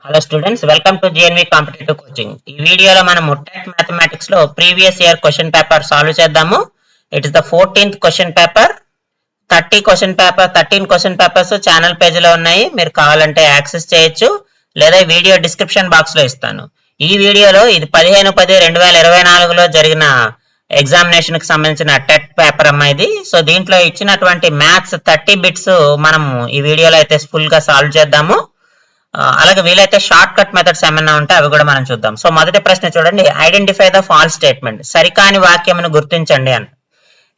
Hello students, welcome to GNV competitive coaching. ఈ వీడియోలో మనం టెట్ మ్యాథమెటిక్స్ లో previous year question paper solve చేద్దాము. It is the 14th question paper. 13 question papers channel పేజీలో ఉన్నాయి. మీరు కావాలంటే యాక్సెస్ చేయొచ్చు, లేదా వీడియో డిస్క్రిప్షన్ బాక్స్ లో ఇస్తాను. ఈ వీడియోలో ఇది 15/10/2024లో జరిగిన ఎగ్జామినేషన్ కి సంబంధించిన టెట్ పేపర్ అమ్మా ఇది. సో దీంట్లో ఇచ్చినటువంటి మ్యాథ్స్ 30 బిట్స్ మనం ఈ వీడియోలో అయితే ఫుల్ గా సాల్వ్ చేద్దాము. అలాగే వీలైతే షార్ట్ కట్ మెథడ్స్ ఏమైనా ఉంటే అవి కూడా మనం చూద్దాం. సో మొదటి ప్రశ్న చూడండి, ఐడెంటిఫై ద ఫాల్స్ స్టేట్మెంట్. సరికాని వాక్యమును గుర్తించండి అని.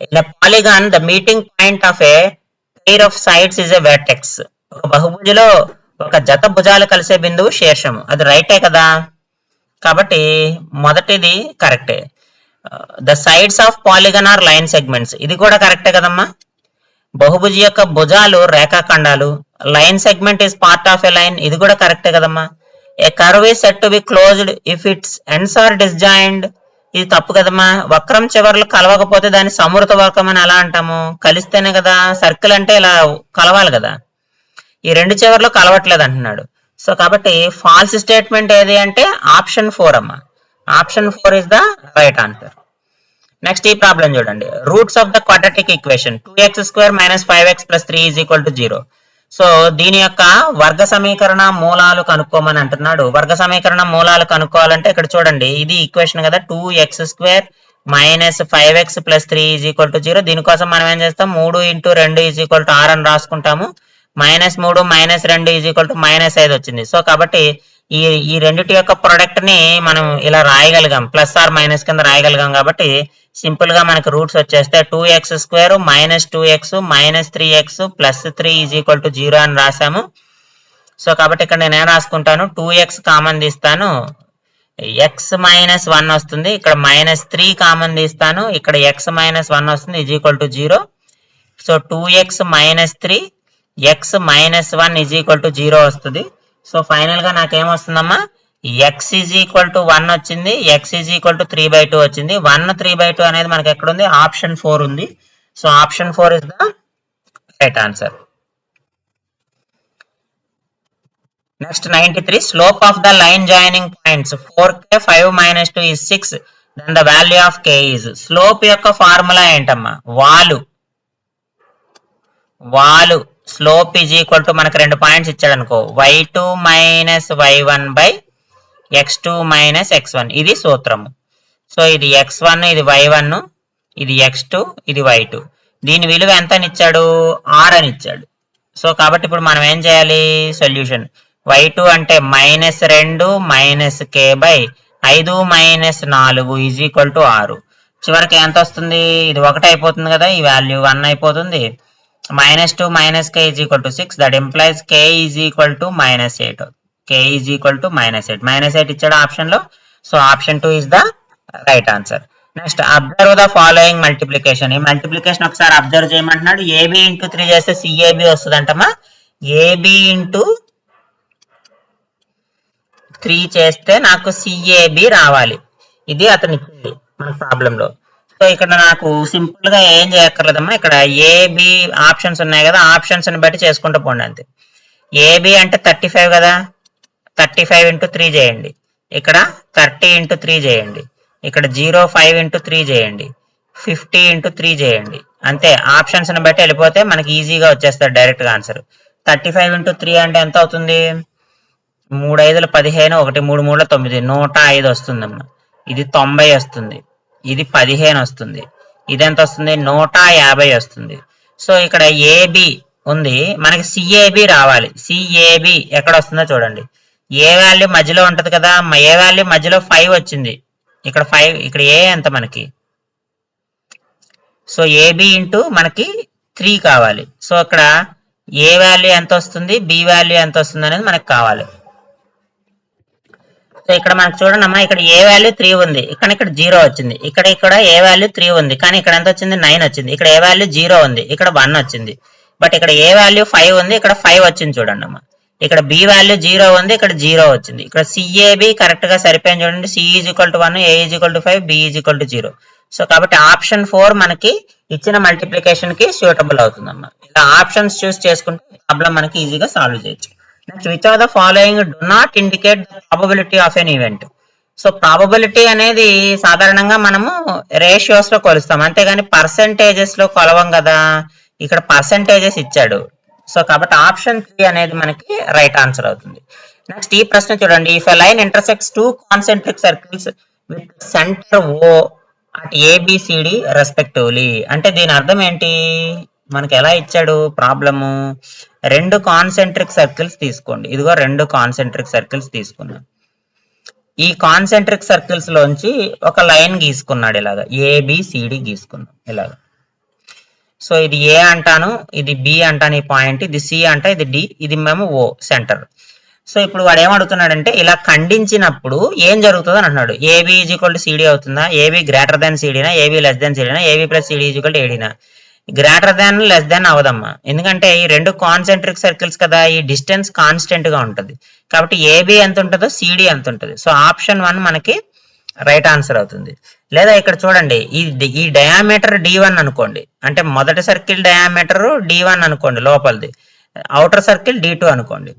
In a polygon the meeting point of a pair of sides is a vertex. ఒక బహుభుజిలో ఒక జత భుజాలు కలిసే బిందువు శీర్షము. అది రైటే కదా, కాబట్టి మొదటిది కరెక్టే. The sides of polygon are line segments, ఇది కూడా కరెక్టే కదమ్మా. బహుభుజి యొక్క భుజాలు రేఖాఖండాలు. Line segment is part of a line, ఇది కూడా కరెక్టే కదమ్మా. A curve is set to be closed if its ends are disjoint, ఇది తప్పు కదమ్మా. వక్రం చివర్లు కలవకపోతే దాన్ని సమృత వక్రం అని ఎలా అంటాము? కలిస్తేనే కదా. సర్కిల్ అంటే ఇలా కలవాలి కదా, ఈ రెండు చివర్లు కలవట్లేదు అంటున్నాడు. సో కాబట్టి ఫాల్స్ స్టేట్మెంట్ ఏది అంటే ఆప్షన్ 4 అమ్మా. Option 4 is the right answer. Next ఈ ప్రాబ్లం చూడండి, roots of the quadratic equation 2x² - 5x + 3 = 0. So దీని యొక్క వర్గ సమీకరణ మూలాలు కనుక్కోమని అంటున్నాడు. వర్గ సమీకరణ మూలాలు కనుక్కోవాలంటే ఇక్కడ చూడండి, ఇది ఈక్వేషన్ కదా, 2x² - 5x + 3 = 0. దీనికోసం మనం ఏం చేస్తాం, 3 × 2 = 6 అని రాసుకుంటాము. -3 - 2 -5 వచ్చింది. సో కాబట్టి ఈ రెండిటి యొక్క ప్రొడక్ట్ ని మనం ఇలా రాయగలిగాం, ప్లస్ ఆర్ మైనస్ కింద రాయగలిగాం. కాబట్టి సింపుల్ గా మనకి రూట్స్ వచ్చేస్తే 2x² - 2x - 3x + 3 = 0 అని రాసాము. సో కాబట్టి ఇక్కడ నేను ఏం రాసుకుంటాను, 2x కామన్ తీస్తాను, x - 1 వస్తుంది. ఇక్కడ -3 కామన్ తీస్తాను, ఇక్కడ x - 1 వస్తుంది, = 0. సో 2x - 3 x - 1 = 0 వస్తుంది. సో ఫైనల్ గా నాకేమొస్తుందమ్మా, x = 1 వచ్చింది, x = 3/2 వచ్చింది. 1 3/2 అనేది మనకి ఎక్కడ ఉంది, ఆప్షన్ 4 ఉంది. So option 4 is the right answer. Next 93, slope of the line joining points 4k 5 - 2 is 6, then the value of k is. Slope యొక్క ఫార్ములా ఏంటమ్మా, వాలు స్లోప్ = మనకు 2 పాయింట్స్ ఇచ్చాడు అనుకో, y2 - y1/x2 - x1, ఇది సూత్రము. సో ఇది x1, ఇది y1, ఇది x2, ఇది y2. దీని విలువ ఎంత అని ఇచ్చాడు, 6 అని ఇచ్చాడు. సో కాబట్టి ఇప్పుడు మనం ఏం చేయాలి, సొల్యూషన్. y2 అంటే -2 - k/5 - 4 = 6. చివరికి ఎంత వస్తుంది, ఇది 1 అయిపోతుంది కదా, ఈ వాల్యూ 1 అయిపోతుంది. -2 - k = 6, that implies k = -8. k = -8 ఇచ్చాడు ఆప్షన్ లో. So option 2 is the right answer. Next observe the following multiplication. ఈ మల్టిప్లికేషన్ ఒకసారి అబ్జర్వ్ చేయమంటున్నాడు. AB × 3 చేస్తే CAB వస్తుంది అంటమ్మా. AB × 3 చేస్తే నాకు CAB రావాలి, ఇది అతను ఇచ్చింది మన ప్రాబ్లం లో. సో ఇక్కడ నాకు సింపుల్ గా ఏం చేయక్కర్లేదమ్మా, ఇక్కడ AB ఆప్షన్స్ ఉన్నాయి కదా, ఆప్షన్స్ ని బట్టి చేసుకుంటూ పోండి అంతే. AB అంటే 35 కదా, 35 × 3 చేయండి. ఇక్కడ 30 × 3 చేయండి. ఇక్కడ 05 × 3 చేయండి. 50 × 3 చేయండి. అంతే, ఆప్షన్స్ ని బట్టి వెళ్ళిపోతే మనకి ఈజీగా వచ్చేస్తారు డైరెక్ట్ గా ఆన్సర్. 35 × 3 అంటే ఎంత అవుతుంది, 3 5 15, 1 3 3 9, 105 వస్తుందమ్మా. ఇది 90 వస్తుంది, ఇది 15 వస్తుంది, ఇది ఎంత వస్తుంది, 150 వస్తుంది. సో ఇక్కడ AB ఉంది, మనకి CAB రావాలి. CAB ఎక్కడ వస్తుందో చూడండి, ఏ వాల్యూ మధ్యలో ఉంటది కదా, ఏ వాల్యూ మధ్యలో 5 వచ్చింది, ఇక్కడ 5, ఇక్కడ ఏ ఎంత మనకి. సో AB × మనకి 3 కావాలి. సో ఇక్కడ ఏ వాల్యూ ఎంత వస్తుంది, B వాల్యూ ఎంత వస్తుంది అనేది మనకు కావాలి. సో ఇక్కడ మనకు చూడండి అమ్మా, ఇక్కడ ఏ వాల్యూ 3 ఉంది, ఇక్కడ 0 వచ్చింది. ఇక్కడ ఏ వాల్యూ 3 ఉంది, కానీ ఇక్కడ ఎంత వచ్చింది, 9 వచ్చింది. ఇక్కడ ఏ వాల్యూ 0 ఉంది, ఇక్కడ 1 వచ్చింది. బట్ ఇక్కడ ఏ వాల్యూ 5 ఉంది, ఇక్కడ 5 వచ్చింది చూడండి అమ్మా. ఇక్కడ B వాల్యూ 0 ఉంది, ఇక్కడ 0 వచ్చింది. ఇక్కడ CAB కరెక్ట్ గా సరిపోయింది చూడండి. C = 1, A = 5, B = 0. సో కాబట్టి ఆప్షన్ 4 మనకి ఇచ్చిన మల్టిప్లికేషన్ కి సూటబుల్ అవుతుందమ్మా. ఇలా ఆప్షన్స్ చూస్ చేసుకుంటే ప్రాబ్లం మనకి ఈజీగా సాల్వ్ చేయొచ్చు. Next which of the following do not indicate the probability of N event. So probability అనేది సాధారణంగా మనము రేషియోస్ లో కొలుస్తాం, అంతేగాని పర్సెంటేజెస్ లో కొలవం కదా. ఇక్కడ పర్సెంటేజెస్ ఇచ్చాడు, సో కాబట్టి ఆప్షన్ 3 అనేది మనకి రైట్ ఆన్సర్ అవుతుంది. నెక్స్ట్ ఈ ప్రశ్న చూడండి, if a line intersects two concentric circles with centre O at A B C D respectively, అంటే దీని అర్థం ఏంటి, మనకి ఎలా ఇచ్చాడు ప్రాబ్లము, రెండు కాన్సెంట్రిక్ సర్కిల్స్ తీసుకోండి, ఇదిగో రెండు కాన్సెంట్రిక్ సర్కిల్స్ తీసుకున్నాం, ఈ కాన్సెంట్రిక్ సర్కిల్స్ లోంచి ఒక లైన్ గీసుకున్నాడు, ఇలాగా ఏబిసిడి గీసుకున్నాం ఇలాగా. సో ఇది ఏ అంటాను, ఇది బి అంటాను ఈ పాయింట్, ఇది సి అంట, ఇది డి, ఇది మేము ఓ సెంటర్. సో ఇప్పుడు వాడు ఏమడుగుతున్నాడంటే ఇలా ఖండించినప్పుడు ఏం జరుగుతుంది అని అన్నాడు. AB is equal to CD అవుతుందా, ఏబి గ్రేటర్ దాన్ సిడినా, ఏబి లెస్ దాన్ సిడినా, AB plus CD is equal to ఏడినా. గ్రేటర్ దాన్ లెస్ దాన్ అవదమ్మా, ఎందుకంటే ఈ రెండు కాన్సెంట్రిక్ సర్కిల్స్ కదా, ఈ డిస్టెన్స్ కాన్స్టెంట్ గా ఉంటుంది, కాబట్టి ఏబి ఎంత ఉంటుందో సిడి ఎంత ఉంటుంది. సో ఆప్షన్ 1 మనకి రైట్ ఆన్సర్ అవుతుంది. లేదా ఇక్కడ చూడండి, ఈ డయామీటర్ D1 అనుకోండి, అంటే మొదటి సర్కిల్ డయామీటర్ D1 అనుకోండి లోపలిది, అవుటర్ సర్కిల్ D2 అనుకోండి,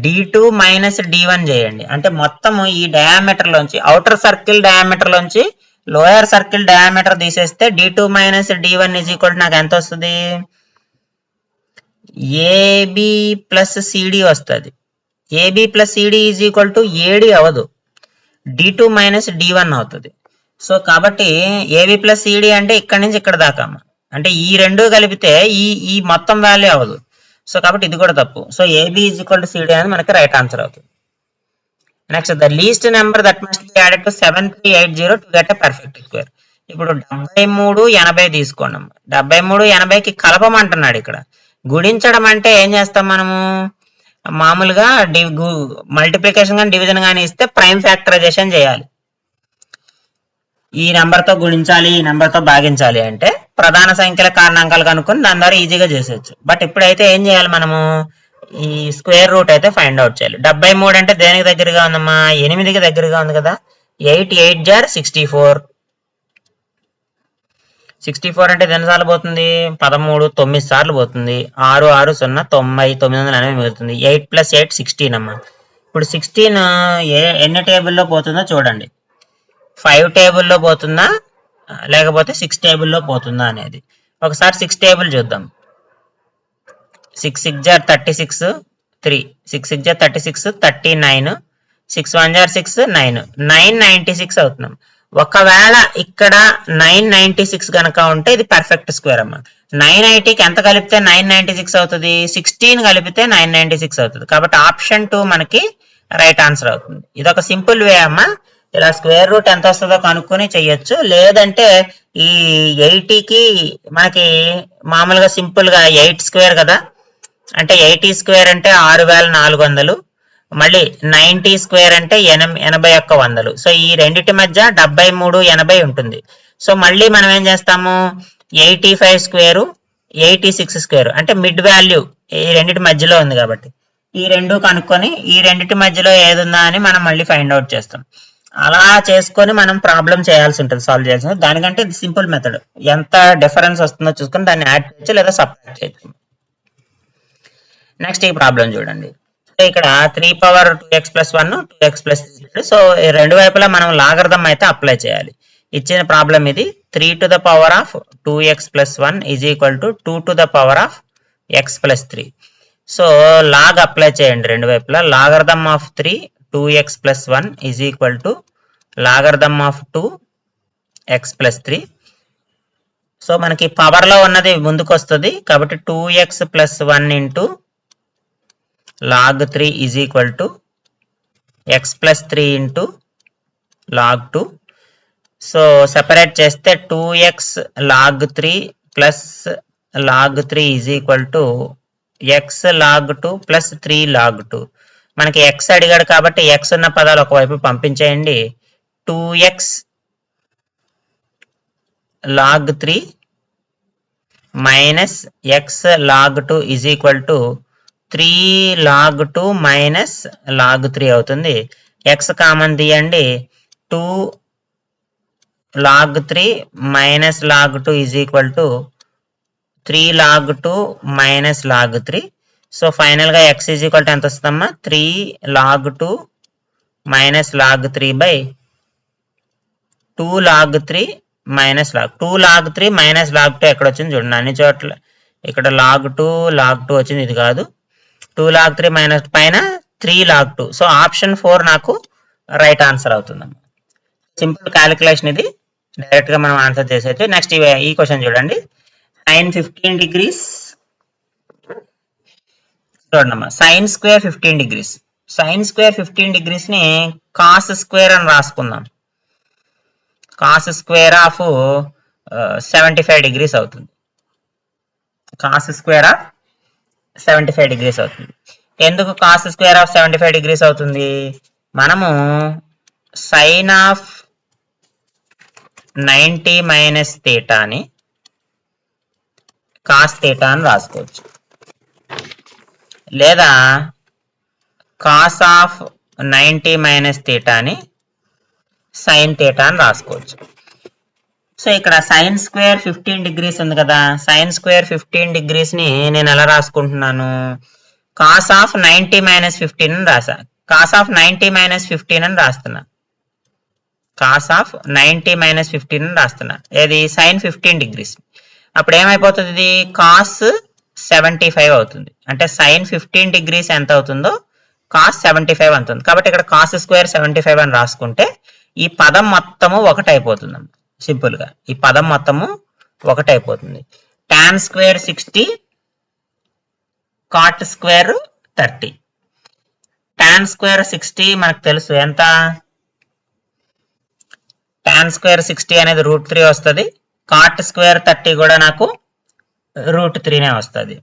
D2 మైనస్ D1 చేయండి, అంటే మొత్తం ఈ డయామీటర్ లోంచి అవుటర్ సర్కిల్ డయామీటర్ లోంచి లోయర్ సర్కిల్ డయామీటర్ తీసేస్తే D2 minus D1 is equal నాకు ఎంత వస్తుంది, ఏబి ప్లస్ సిడి వస్తుంది. A B plus CD is equal to A D అవదు, D2 మైనస్ D1 అవుతుంది. సో కాబట్టి ఏబి ప్లస్ సిడి అంటే ఇక్కడ నుంచి ఇక్కడ దాకా, అంటే ఈ రెండు కలిపితే ఈ మొత్తం వాల్యూ అవ్వదు. సో కాబట్టి ఇది కూడా తప్పు. So A B is equal to C D అనేది మనకి రైట్ ఆన్సర్ అవుతుంది. Next the least number that must be added to 7380 to get a perfect square. ఇప్పుడు 73 80 తీసుకోండి, 73 80కి కలపమంటున్నాడు. ఇక్కడ గుణించడం అంటే ఏం చేస్తాం మనము, మామూలుగా మల్టిప్లికేషన్ కానీ డివిజన్ కానీ ఇస్తే ప్రైమ్ ఫ్యాక్టరైజేషన్ చేయాలి. ఈ నెంబర్ తో గుణించాలి, ఈ నెంబర్ తో భాగించాలి అంటే ప్రధాన సంఖ్యల కారణాంకాలు కనుక్కొని దాని ద్వారా ఈజీగా చేసేయచ్చు. బట్ ఇప్పుడైతే ఏం చేయాలి మనము, ఈ స్క్వేర్ రూట్ అయితే ఫైండ్ అవుట్ చేయాలి. 73 అంటే దేనికి దగ్గరగా ఉందమ్మా, 8కి దగ్గరగా ఉంది కదా, 8 8 జార్ 64, 64 అంటే ఎన్ని సార్లు పోతుంది, 13 9 సార్లు పోతుంది, 6 6 0 90 980 మిగులుతుంది. 8 ప్లస్ 8 16 అమ్మా. ఇప్పుడు 16 ఎన్ని టేబుల్లో పోతుందో చూడండి, 5 టేబుల్లో పోతుందా లేకపోతే 6 టేబుల్లో పోతుందా అనేది. ఒకసారి 6 టేబుల్ చూద్దాం. 6 6 జార్ 36 3, 6 6 జార్ 36 39, 6 1 జార్ 6 9 996 అవుతున్నాం. ఒకవేళ ఇక్కడ 996 కనుక ఉంటే ఇది పర్ఫెక్ట్ స్క్వేర్ అమ్మా. 980కి ఎంత కలిపితే 996 అవుతుంది, 16 కలిపితే 996 అవుతుంది. కాబట్టి ఆప్షన్ 2 మనకి రైట్ ఆన్సర్ అవుతుంది. ఇది ఒక సింపుల్ వే అమ్మా, ఇలా స్క్వేర్ రూట్ ఎంత వస్తుందో కనుక్కొని చెయ్యొచ్చు. లేదంటే ఈ 80కి మనకి మామూలుగా సింపుల్ గా 8 స్క్వేర్ కదా, అంటే 80 స్క్వేర్ అంటే 6400, మళ్ళీ 90 స్క్వేర్ అంటే 8100. సో ఈ రెండింటి మధ్య 73 80 ఉంటుంది. సో మళ్ళీ మనం ఏం చేస్తాము, 85 స్క్వేరు 86 స్క్వేర్ అంటే మిడ్ వాల్యూ ఈ రెండింటి మధ్యలో ఉంది కాబట్టి ఈ రెండు కనుక్కొని ఈ రెండింటి మధ్యలో ఏది ఉందా అని మనం మళ్ళీ ఫైండ్ అవుట్ చేస్తాం. అలా చేసుకొని మనం ప్రాబ్లం చేయాల్సి ఉంటుంది, సాల్వ్ చేయాల్సి ఉంటుంది. దానికంటే ఇది సింపుల్ మెథడ్, ఎంత డిఫరెన్స్ వస్తుందో చూసుకొని దాన్ని యాడ్ చేయొచ్చు లేదా సబ్ట్రాక్ట్ చేయొచ్చు. నెక్స్ట్ ఈ ప్రాబ్లం చూడండి, ఇక్కడ 3 power 2x plus 1 2x plus 3. So రెండు వైపులా మనం లాగరిథం అయితే అప్లై చేయాలి. ఇచ్చిన ప్రాబ్లం ఇది, 3 to the power of 2x plus 1 is equal to 2 to the power of x plus 3. So log apply చేయండి రెండు వైపులా. Logarithm of 3 2x plus 1 is equal to logarithm of 2x plus 3. So మనకి power లో ఉన్నది ముందుకు వస్తుంది కాబట్టి 2x plus 1 into log 3 is equal to x plus 3 into log 2. So separate చేస్తే 2x log 3 plus log 3 is equal to x log 2 plus 3 log 2. మనకి x అడిగాడు కాబట్టి x ఉన్న పదాలు ఒకవైపు పంపించేయండి. 2x log 3 minus x log 2 is equal to 3 log 2 minus log 3 అవుతుంది. x common తీయండి, 2 log 3 minus log 2 is equal to 3 log 2 minus log 3. So ఫైనల్గా x ఈజ్ ఈక్వల్ టు ఎంత వస్తుందమ్మా 3 log 2 minus log 3 by 2 log 3 minus log 2 log 3 minus log 2 ఎక్కడ వచ్చింది చూడండి అన్ని చోట్ల ఇక్కడ log 2 వచ్చింది ఇది కాదు 2 log 3 మైనస్ పైన 3 log 2 సో ఆప్షన్ 4 నాకు రైట్ ఆన్సర్ అవుతుందమ్మా సింపుల్ క్యాలిక్యులేషన్ ఇది డైరెక్ట్ గా మనం ఆన్సర్ చేసేయచ్చు నెక్స్ట్ ఈ క్వశ్చన్ చూడండి sin 15 డిగ్రీస్ చూడమ్మా sin square 15 degrees sin square 15 degrees ని cos స్క్వేర్ అని రాసుకుందాం cos స్క్వేర్ ఆఫ్ 75 డిగ్రీస్ అవుతుంది cos స్క్వేర్ ఆఫ్ 75 డిగ్రీస్ అవుతుంది ఎందుకు cos స్క్వేర్ ఆఫ్ 75 డిగ్రీస్ అవుతుంది మనము sin ఆఫ్ 90 మైనస్ థీటాని cos థీటా అని రాసుకోవచ్చు లేదా cos ఆఫ్ 90 మైనస్ థీటాని sin థీటా అని రాసుకోవచ్చు సో ఇక్కడ sin స్క్వేర్ 15 డిగ్రీస్ ఉంది కదా sin స్క్వేర్ 15 డిగ్రీస్ ని నేను ఎలా రాసుకుంటున్నాను cos ఆఫ్ 90 మైనస్ 15 అని రాసా cos ఆఫ్ 90 మైనస్ 15 అని రాస్తున్నా cos ఆఫ్ 90 మైనస్ 15 అని రాస్తున్నా ఏది sin 15 డిగ్రీస్ అప్పుడు ఏమైపోతుంది ఇది cos 75 అవుతుంది అంటే sin 15 డిగ్రీస్ ఎంత అవుతుందో cos 75 అవుతుంది కాబట్టి ఇక్కడ cos స్క్వేర్ 75 అని రాసుకుంటే ఈ పదం మొత్తము ఒకటైపోతుంది సింపుల్ గా ఈ పదం మొత్తము ఒకటైపోతుంది tan square 60 cot square 30 tan square 60 మనకు తెలుసు ఎంత tan స్క్వేర్ 60 అనేది √3 వస్తుంది cot స్క్వేర్ 30 కూడా నాకు √3 నే వస్తుంది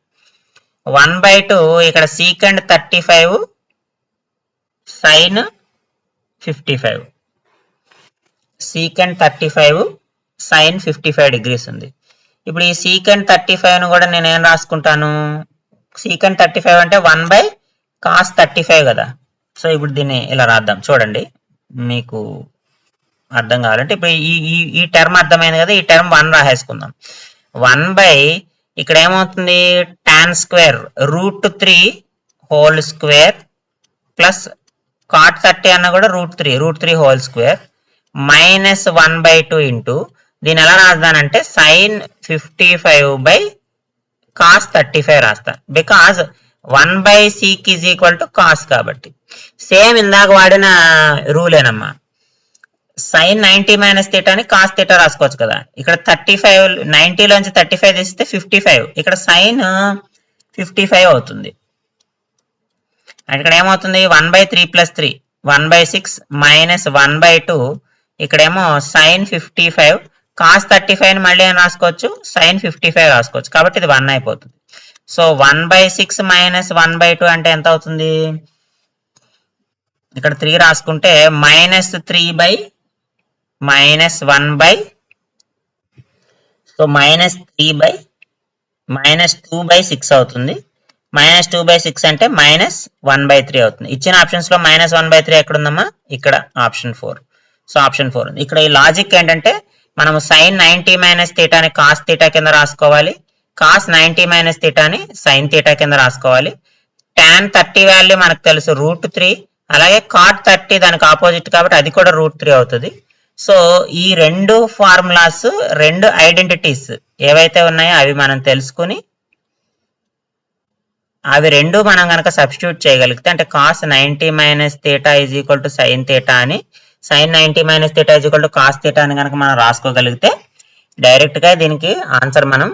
1/2 ఇక్కడ secant 35 sin 55 secant 35 sin 55 degrees ఉంది ఇప్పుడు ఈ secant 35 ను కూడా నేను ఏం రాసుకుంటాను secant 35 అంటే 1/cos 35 కదా సో ఇప్పుడు దీన్ని ఇలా రాద్దాం చూడండి మీకు అర్థం కావాలంటే ఇప్పుడు ఈ టర్మ్ అర్థమైంది కదా ఈ టర్మ్ 1 రాసేసుకుందాం 1 ఇక్కడ ఏమవుతుంది tan square √3 whole square plus cot 30 అన్న కూడా √3 హోల్ స్క్వేర్ మైనస్ 1/2 ఇంటూ దీని ఎలా రాస్తానంటే sin 55/cos 35 రాస్తా because 1/sec is equal to cos కాబట్టి సేమ్ ఇందాక వాడిన రూలేనమ్మా sin 90 మైనస్ థీటాని cos థీటా రాసుకోవచ్చు కదా ఇక్కడ 35 90 లోంచి 35 తీస్తే 55 ఇక్కడ sin 55 అవుతుంది ఇక్కడ ఏమవుతుంది 1/3 ప్లస్ 3 1/6 మైనస్ 1/2 ఇక్కడేమో sin 55 cos 35 ని మళ్ళీ ఏం రాసుకోవచ్చు sin 55 రాసుకోవచ్చు కాబట్టి ఇది 1 అయిపోతుంది సో 1/6 మైనస్ 1/2 అంటే ఎంత అవుతుంది ఇక్కడ 3 రాసుకుంటే minus 3 minus 1 so minus 3 minus 2/6 అవుతుంది మైనస్ 2/6 అంటే మైనస్ 1/3 అవుతుంది ఇచ్చిన ఆప్షన్స్ లో మైనస్ 1/3 ఎక్కడ ఉందమ్మా ఇక్కడ ఆప్షన్ 4 సో ఆప్షన్ 4 ఉంది ఇక్కడ ఈ లాజిక్ ఏంటంటే మనము sin 90 మైనస్ థీటాని cos థీటా కింద రాసుకోవాలి cos 90 మైనస్ థీటాని sin థీటా కింద రాసుకోవాలి tan 30 వాల్యూ మనకు తెలుసు √3 అలాగే cot 30 దానికి ఆపోజిట్ కాబట్టి అది కూడా √3 అవుతుంది సో ఈ రెండు ఫార్ములాస్ రెండు ఐడెంటిటీస్ ఏవైతే ఉన్నాయో అవి మనం తెలుసుకుని అవి రెండు మనం కనుక సబ్స్టిట్యూట్ చేయగలిగితే అంటే cos 90 minus theta is equal to sin theta అని sin 90 minus theta is equal to cos theta అని కనుక మనం రాసుకోగలిగితే డైరెక్ట్ గా దీనికి ఆన్సర్ మనం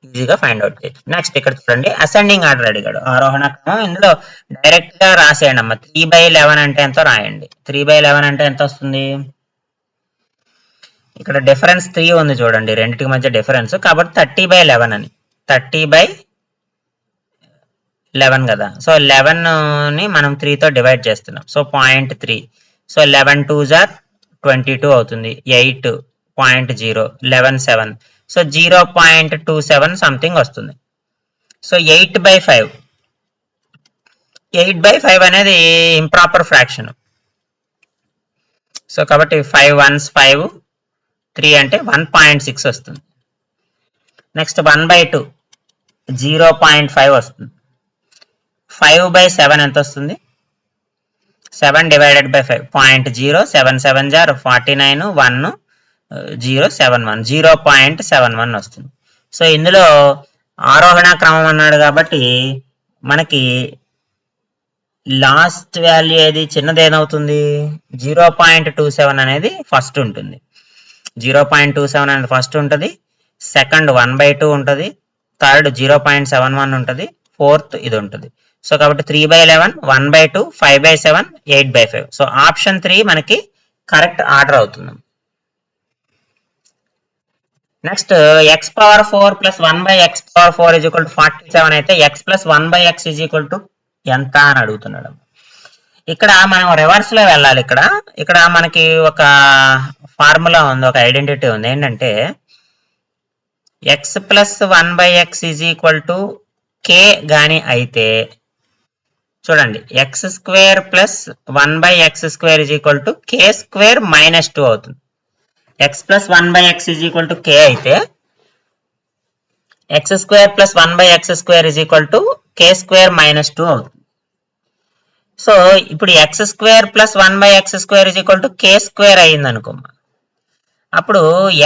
ఈజీగా ఫైండ్ అవుట్ చేయొచ్చు నెక్స్ట్ ఇక్కడ చూడండి అసెండింగ్ ఆర్డర్ అడిగాడు ఆరోహణ క్రమం ఇందులో డైరెక్ట్ గా రాసేయండి అమ్మ 3/11 అంటే ఎంతో రాయండి 3/11 అంటే ఎంత వస్తుంది ఇక్కడ డిఫరెన్స్ 3 ఉంది చూడండి రెండింటికి మధ్య డిఫరెన్స్ కాబట్టి 30/11 అని 30/11 కదా సో 11 ని మనం 3 తో డివైడ్ చేస్తున్నాం సో 0.3 సో 11 2s are 22 అవుతుంది 8 0.0 11 7 సో 0.27 సంథింగ్ వస్తుంది సో 8/5 అనేది ఇంప్రాపర్ ఫ్రాక్షన్ సో కాబట్టి 5 ones 5 3 అంటే 1.6 వస్తుంది నెక్స్ట్ 1/2 0.5 వస్తుంది 5/7 ఎంత వస్తుంది? 7 divided by 5 0.07 jar 49 1 071 0.71 వస్తుంది. సో ఇందులో ఆరోహణ క్రమం అన్నాడు కాబట్టి మనకి లాస్ట్ వాల్యూ ఏది చిన్నది ఏదవుతుంది? 0.27 అనేది ఫస్ట్ ఉంటుంది. 0.27 అనేది ఫస్ట్ ఉంటుంది, సెకండ్ 1/2 ఉంటుంది, థర్డ్ 0.71 ఉంటుంది, ఫోర్త్ ఇది ఉంటుంది. సో కాబట్టి 3/11 1/2 5/7 8/5. సో ఆప్షన్ 3 మనకి కరెక్ట్ ఆర్డర్ అవుతుంది. Next x power 4 plus 1/x power 4 is equal to 47 అయితే x plus 1/x is equal to ఎంత అని అడుగుతున్నాడు. ఇక్కడ మనం రివర్స్ లో వెళ్ళాలి. ఇక్కడ మనకి ఒక ఫార్ములా ఉంది, ఒక ఐడెంటిటీ ఉంది. ఏంటంటే x plus 1/x is equal to k గాని అయితే చూడండి x square plus 1/x square is equal to k square minus 2 అవుతుంది. x plus 1/x is equal to k అయితే x square plus 1/x square is equal to k square minus 2 అవుతుంది. So ఇప్పుడు x square plus 1/x square is equal to k square అయింది అనుకోమ్మా. అప్పుడు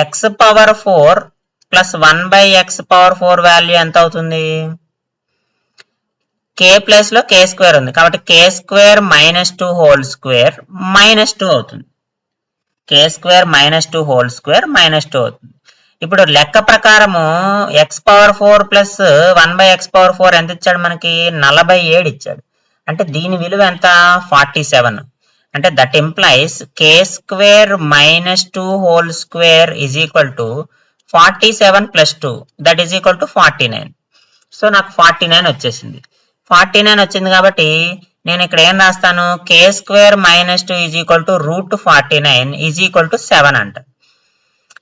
x power 4 plus 1/x power 4 value ఎంత అవుతుంది? k plus లో k square ఉంది కాబట్టి k square minus 2 whole square minus 2 అవుతుంది. k square minus 2 whole square minus 2 అవుతుంది. ఇప్పుడు లెక్క ప్రకారము x power 4 plus 1/x power 4 ఎంత ఇచ్చాడు? మనకి 47 ఇచ్చాడు. అంటే దీని విలువ ఎంత? 47. అంటే that implies k square minus 2 whole square is equal to 47 plus 2 that is equal to 49. So నాకు 49 వచ్చేసింది. 49 వచ్చింది కాబట్టి నేను ఇక్కడ ఏం రాస్తాను? k square minus 2 is equal to root 49 is equal to 7 అంట.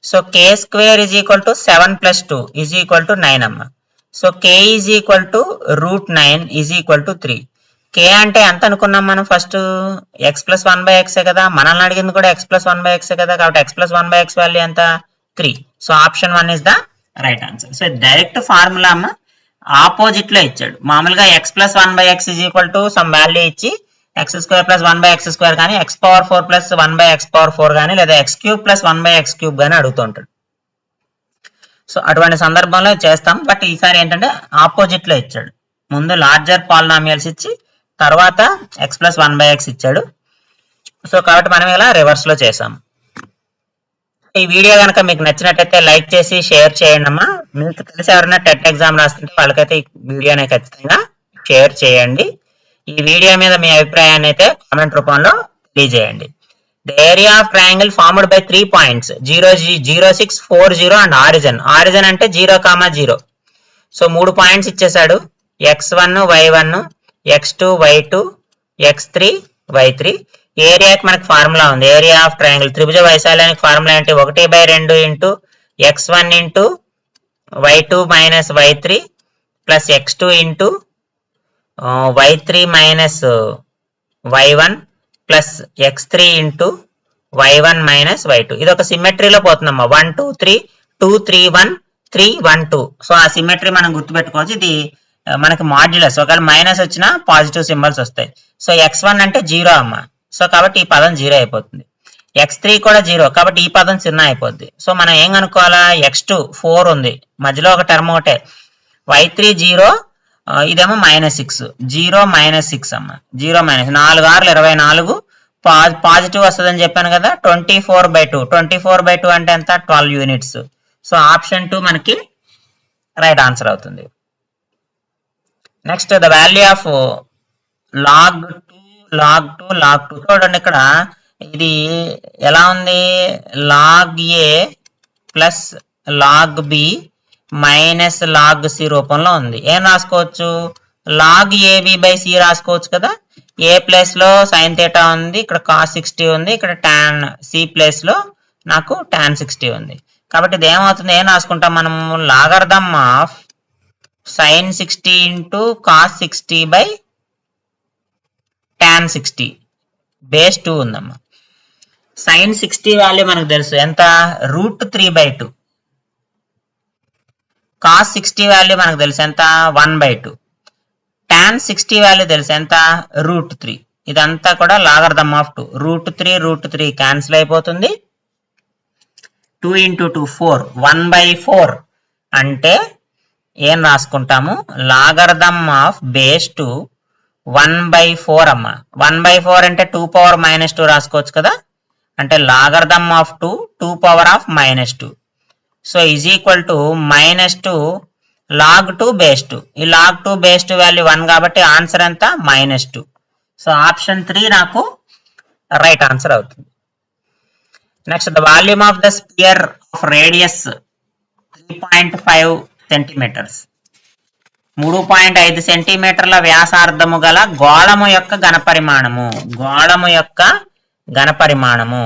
So k square is equal to 7 plus 2 is equal to 9 అమ్మ. So k is equal to root 9 is equal to 3. k అంటే ఎంత అనుకున్నాం మనం? ఫస్ట్ x ప్లస్ 1/x కదా, మనల్ని అడిగింది కూడా x ప్లస్ 1/x కదా, కాబట్టి x ప్లస్ 1/x వాల్యూ ఎంత? 3. So option 1 is the right answer. So direct formula అమ్మ, ఆపోజిట్ లో ఇచ్చాడు. మామూలుగా x plus 1/x is equal to some value ఇచ్చి x square plus 1/x square కానీ x power 4 plus 1/x power 4 కానీ లేదా x cube plus 1/x cube కానీ అడుగుతూ ఉంటాడు. సో అటువంటి సందర్భంలో చేస్తాం. బట్ ఈసారి ఏంటంటే ఆపోజిట్ లో ఇచ్చాడు. ముందు లార్జర్ పాలినామియల్స్ ఇచ్చి తర్వాత x ప్లస్ 1/x ఇచ్చాడు. సో కాబట్టి మనం ఇలా రివర్స్ లో చేసాం. ఈ వీడియో కనుక మీకు నచ్చినట్టయితే లైక్ చేసి షేర్ చేయండి అమ్మా. మీకు తెలిసి ఎవరైనా టెట్ ఎగ్జామ్ రాస్తుంటే వాళ్ళకైతే ఈ వీడియోని ఖచ్చితంగా షేర్ చేయండి. ఈ వీడియో మీద మీ అభిప్రాయాన్ని అయితే కామెంట్ రూపంలో తెలియజేయండి. The area of triangle formed by 3 points 0, 0, 6, 4, 0 and origin. Origin అంటే 0, 0. సో 3 పాయింట్స్ ఇచ్చేసాడు. x1 y1 x2 y2 x3 y3. ఏరియాకి మనకి ఫార్ములా ఉంది. ఏరియా ఆఫ్ ట్రయాంగిల్ త్రిభుజ వైశాల్యానికి ఫార్ములా ఏంటి? 1/2 into x1 into y2 minus y3 plus x2 into y3 minus y1 plus x3 into y1 minus y2. ఇది ఒక సిమెట్రీలో పోతుందమ్మా. 1 2 3 2 3 1 3 1 2. So ఆ symmetry మనం గుర్తుపెట్టుకోవచ్చు. ఇది మనకి మాడ్యులస్, ఒకవేళ మైనస్ వచ్చినా పాజిటివ్ సింబల్స్ వస్తాయి. సో x1 అంటే 0 అమ్మ. సో కాబట్టి ఈ పదం 0 అయిపోతుంది. x3 కూడా 0 కాబట్టి ఈ పదం 0 అయిపోద్ది. సో మనం ఏం కనుక్కోవాలా? x2 4 ఉంది, మధ్యలో ఒక టర్మ్ ఒకటే. y3 0, ఇదేమో -6. 0 -6 అమ్మ. 0 - 4 6 24 పాజిటివ్ వస్తుందని చెప్పాను కదా. 24/2. 24/2 అంటే ఎంత? 12 యూనిట్స్. సో ఆప్షన్ 2 మనకి రైట్ ఆన్సర్ అవుతుంది. Next the value of log 2 చూడండి. ఇక్కడ ఇది ఎలా ఉంది? log a plus log b minus log c రూపంలో ఉంది. ఏం రాసుకోవచ్చు? log ab/c రాసుకోవచ్చు కదా. a ప్లేస్ లో sin θ ఉంది, ఇక్కడ cos 60 ఉంది, ఇక్కడ tan c ప్లేస్ లో నాకు tan 60 ఉంది. కాబట్టి ఇది ఏమవుతుంది? ఏం రాసుకుంటాం మనం? Logarithm of sin 60 into cos 60 by tan 60 base 2 ఉందమ్మా. sin 60 వాల్యూ మనకు తెలుసు ఎంత? √3/2. cos 60 వాల్యూ మనకు తెలుసు ఎంత? 1/2. tan 60 వాల్యూ తెలుసు ఎంత, √3. ఇదంతా కూడా లాగరిథం ఆఫ్ 2. √3 క్యాన్సిల్ అయిపోతుంది. 2 × 2 4, 1/4 అంటే ఏం రాసుకుంటాము, లాగరిథం ఆఫ్ బేస్ 2 1/4 అమ్మ. 1/4 అంటే 2⁻−2 రాసుకోవచ్చు కదా, అంటే logarithm of 2 2⁻−2. So is equal to -2 log2 base 2. ఈ log2 బేస్ 2 వాల్యూ 1 కాబట్టి ఆన్సర్ ఎంత, -2. సో ఆప్షన్ 3 నాకు రైట్ ఆన్సర్ అవుతుంది. Next, the volume of the sphere of radius 3.5 centimetres. 3.5 సెంటీమీటర్ల వ్యాసార్థము గల గోళము యొక్క ఘనపరిమాణము.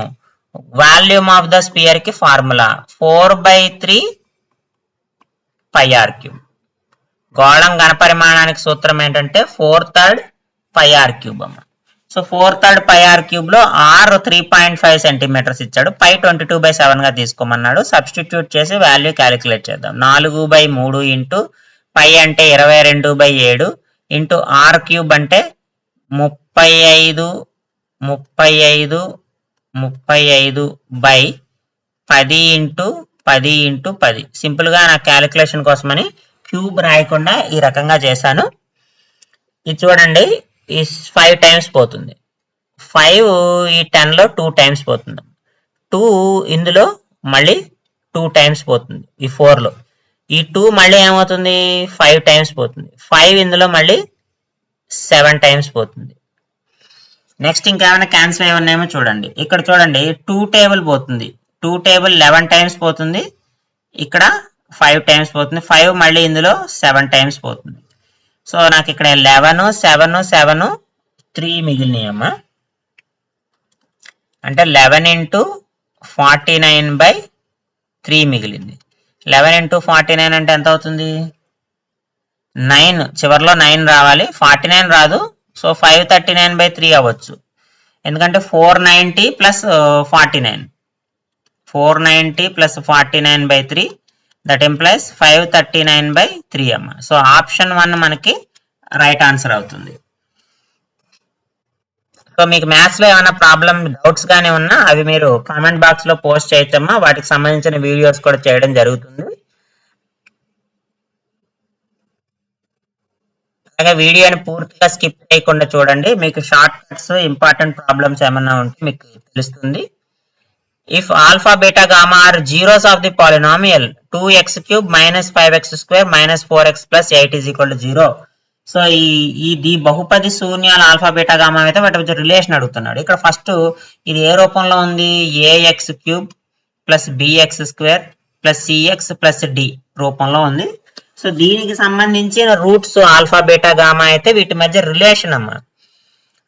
వాల్యూమ్ ఆఫ్ ద స్పియర్ కి ఫార్ములా 4/3 πr3. గోళం ఘనపరిమాణానికి సూత్రం ఏంటంటే 4/3 πr3 అమ్మ. సో 4/3 πr3 లో r 3.5 సెంటీమీటర్స్ ఇచ్చాడు, π 22/7 గా తీసుకోమన్నాడు. సబ్స్టిట్యూట్ చేసి వాల్యూ క్యాలిక్యులేట్ చేద్దాం. 4/3 ఇంటూ π అంటే 22/7 ఇంటూ r³ అంటే 35 10 × 10. సింపుల్ గా నా క్యాలిక్యులేషన్ కోసమని క్యూబ్ రాయకుండా ఈ రకంగా చేశాను. ఇది చూడండి, ఈ 5 టైమ్స్ పోతుంది. 5 ఈ 10 లో 2 టైమ్స్ పోతుంది. 2 ఇందులో మళ్ళీ 2 టైమ్స్ పోతుంది ఈ 4 లో. ఈ 2 మళ్ళీ ఏమవుతుంది, 5 టైమ్స్ పోతుంది. 5 ఇందులో మళ్ళీ 7 టైమ్స్ పోతుంది. నెక్స్ట్ ఇంకేమైనా క్యాన్సిల్ అయి ఉన్నాయేమో చూడండి. ఇక్కడ చూడండి 2 టేబుల్ పోతుంది. 2 టేబుల్ 11 టైమ్స్ పోతుంది. ఇక్కడ 5 టైమ్స్ పోతుంది. 5 మళ్ళీ ఇందులో 7 టైమ్స్ పోతుంది. సో నాకు ఇక్కడ 11 7 7 3 మిగిలినాయి అమ్మా. అంటే 11 × 49/3 మిగిలింది. 11 × 49 అంటే ఎంత అవుతుంది, 9. చివరిలో 9 రావాలి, 49 రాదు. సో 539/3 అవ్వచ్చు. ఎందుకంటే 490 + 49, 490 + 49/3, దట్ ఇంప్లైస్ 539/3 అమ్మ. సో ఆప్షన్ 1 మనకి రైట్ ఆన్సర్ అవుతుంది. సో మీకు మ్యాథ్స్ లో ఏమైనా ప్రాబ్లమ్ డౌట్స్ గానీ ఉన్నా అవి మీరు కామెంట్ బాక్స్ లో పోస్ట్ చేయొచ్చమ్మా. వాటికి సంబంధించిన వీడియోస్ కూడా చేయడం జరుగుతుంది. అలాగే వీడియోని పూర్తిగా స్కిప్ చేయకుండా చూడండి. మీకు షార్ట్ కట్స్, ఇంపార్టెంట్ ప్రాబ్లమ్స్ ఏమన్నా ఉంటే మీకు తెలుస్తుంది. If alpha beta gamma are zeros of the polynomial 2x³ - 5x² - 4x + 8 = 0. So ఈ బహుపది శూన్యాల ఆల్ఫా బీటా గామా అయితే వాటి మధ్య రిలేషన్ అడుగుతున్నాడు. ఇక్కడ ఫస్ట్ ఇది ఏ రూపంలో ఉంది, ax³ + bx² + cx + d రూపంలో ఉంది. సో దీనికి సంబంధించిన రూట్స్ ఆల్ఫా బీటా గామా అయితే వీటి మధ్య రిలేషన్ అమ్మా.